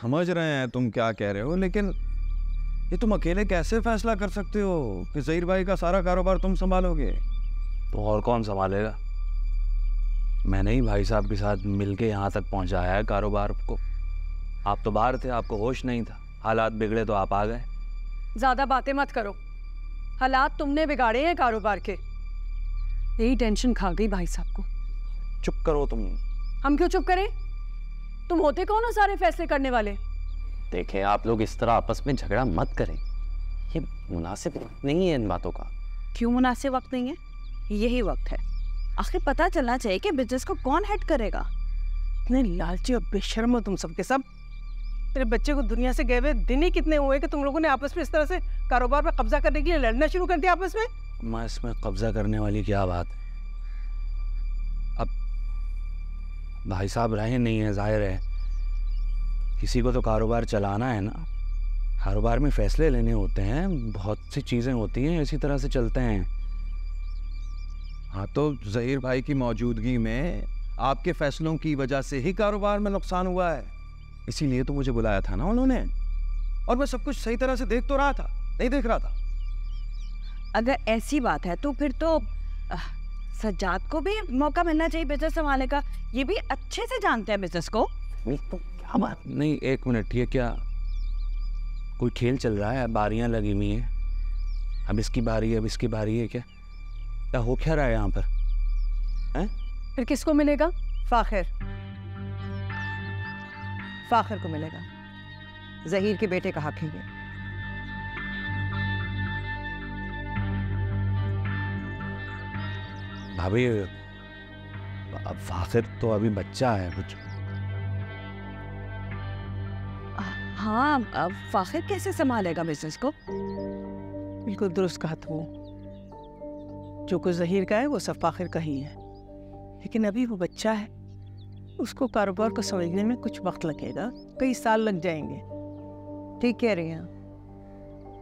समझ रहे हैं तुम क्या कह रहे हो, लेकिन ये तुम अकेले कैसे फैसला कर सकते हो कि ज़हीर भाई का सारा कारोबार तुम संभालोगे? तो और कौन संभालेगा? मैंने ही भाई साहब के साथ मिलके यहाँ तक पहुँचाया है कारोबार को। आप तो बाहर थे, आपको होश नहीं था, हालात बिगड़े तो आप आ गए। ज्यादा बातें मत करो, हालात तुमने बिगाड़े हैं कारोबार के। यही टेंशन खा गई भाई साहब को। चुप करो तुम। हम क्यों चुप करें? तुम होते कौन हो सारे फैसले करने वाले? देखें, आप लोग इस तरह आपस में झगड़ा मत करें, ये मुनासिब वक्त नहीं है इन बातों का। क्यों मुनासिब वक्त नहीं है? यही वक्त है। आखिर पता चलना चाहिए कि बिजनेस को कौन हेड करेगा। इतने लालची और बेशर्म हो तुम सबके सब। तेरे बच्चे को दुनिया से गए हुए दिन ही कितने हुए कि तुम लोगों ने आपस में इस तरह से कारोबार पर कब्जा करने के लिए लड़ना शुरू कर दिया आपस में। मैं इसमें कब्जा करने वाली क्या बात है? अब भाई साहब रहे नहीं है, जाहिर है किसी को तो कारोबार चलाना है ना। कारोबार में फैसले लेने होते हैं, बहुत सी चीज़ें होती हैं, इसी तरह से चलते हैं। हाँ, तो ज़हीर भाई की मौजूदगी में आपके फैसलों की वजह से ही कारोबार में नुकसान हुआ है, इसीलिए तो मुझे बुलाया था ना उन्होंने। और मैं सब कुछ सही तरह से देख तो रहा था, नहीं देख रहा था? अगर ऐसी बात है तो फिर तो सज्जाद को भी मौका मिलना चाहिए बिजनेस संभालने का। ये भी अच्छे से जानते हैं बिजनेस को। तो क्या बात? नहीं, एक मिनट, ये क्या कोई खेल चल रहा है? बारियां लगी हुई हैं, अब इसकी बारी है, अब इसकी बारी है, क्या हो क्या रहा है यहाँ पर? हैं? फिर किसको मिलेगा? फाखिर को मिलेगा। ज़हीर के बेटे का हक है ये। भाभी, फाखिर तो अभी बच्चा है कुछ। हाँ, अब फाखिर कैसे संभालेगा बिजनेस को? बिल्कुल दुरुस्त कहा तू। जो कुछ ज़हीर का है वो सब फाखिर का ही है, लेकिन अभी वो बच्चा है, उसको कारोबार को समझने में कुछ वक्त लगेगा, कई साल लग जाएंगे। ठीक कह रही हैं,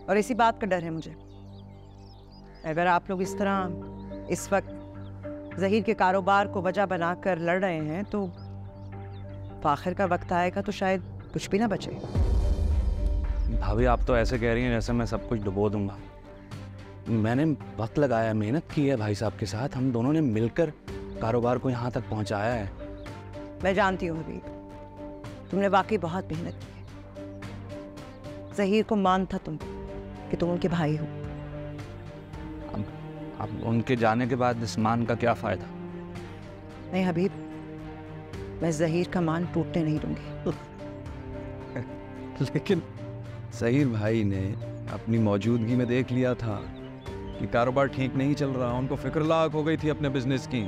और इसी बात का डर है मुझे। अगर आप लोग इस तरह इस वक्त ज़हीर के कारोबार को वजह बनाकर लड़ रहे हैं तो फाखिर का वक्त आएगा तो शायद कुछ भी ना बचे। भाभी, आप तो ऐसे कह रही हैं जैसे मैं सब कुछ डुबो दूंगा। मैंने वक्त लगाया, मेहनत की है भाई साहब के साथ, हम दोनों ने मिलकर कारोबार को यहाँ तक पहुँचाया है। मैं जानती हूँ हबीब, तुमने वाकई बहुत मेहनत की है। ज़हीर को मान था तुम कि तुम उनके भाई हो। अब उनके जाने के बाद इस मान का क्या फ़ायदा? नहीं हबीब, मैं ज़हीर का मान टूटने नहीं दूंगी। लेकिन ज़हीर भाई ने अपनी मौजूदगी में देख लिया था कि कारोबार ठीक नहीं चल रहा, उनको फिक्र लाक हो गई थी अपने बिजनेस की,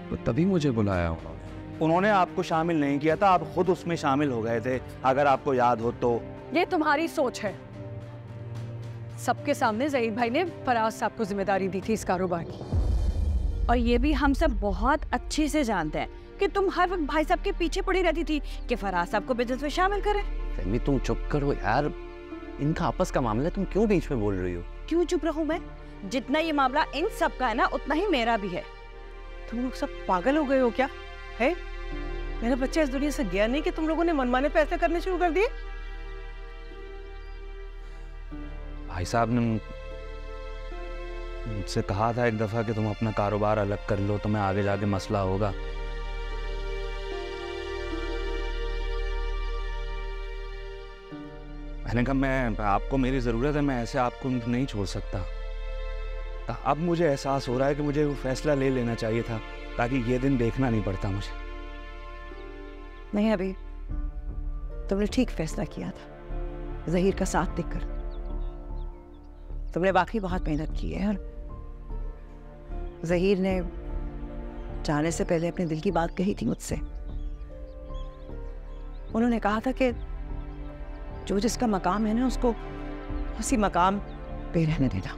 तो तभी मुझे बुलाया उन्होंने। उन्होंने आपको शामिल नहीं किया था, आप खुद उसमें शामिल हो गए थे, अगर आपको याद हो तो। ये तुम्हारी सोच है। सबके सामने ज़हीर भाई ने फराज साहब को जिम्मेदारी दी थी इस कारोबार की। और ये भी हम सब बहुत अच्छे से जानते हैं कि तुम हर वक्त भाई साहब के पीछे पड़ी रहती थी कि फराज साहब को बिजनेस में शामिल करें। फहमी, तुम चुप करो यार, इनका आपस का मामला है, तुम क्यों बीच में बोल रही हो? क्यों चुप रहूं मैं? जितना ये मामला इन सब का है ना, उतना ही मेरा भी है। तुम लोग सब पागल हो गए हो क्या? है मेरा बच्चा इस दुनिया से गया नहीं कि तुम लोगों ने मनमाने फैसले करने शुरू कर दिए? भाई साहब ने मुझसे कहा था एक दफ़ा कि तुम अपना कारोबार अलग कर लो, तुम्हें आगे जाके मसला होगा। मैंने कहा मैं आपको मेरी ज़रूरत है, मैं ऐसे आपको नहीं छोड़ सकता। अब मुझे एहसास हो रहा है कि मुझे वो फैसला ले लेना चाहिए था ताकि ये दिन देखना नहीं पड़ता मुझे। नहीं अभी तुमने ठीक फैसला किया था ज़हीर का साथ देकर। तुमने वाकई बहुत मेहनत की है, और ज़हीर ने जाने से पहले अपने दिल की बात कही थी मुझसे। उन्होंने कहा था कि जो जिसका मकाम है ना, उसको उसी मकाम पे रहने देना,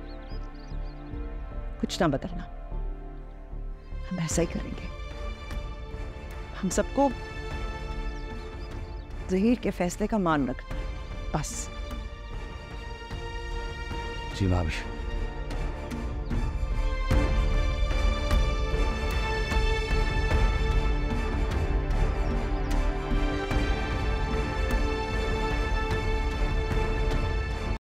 कुछ ना बदलना। हम ऐसा ही करेंगे। हम सबको ज़हीर के फैसले का मान रखना, बस। जी भाभी।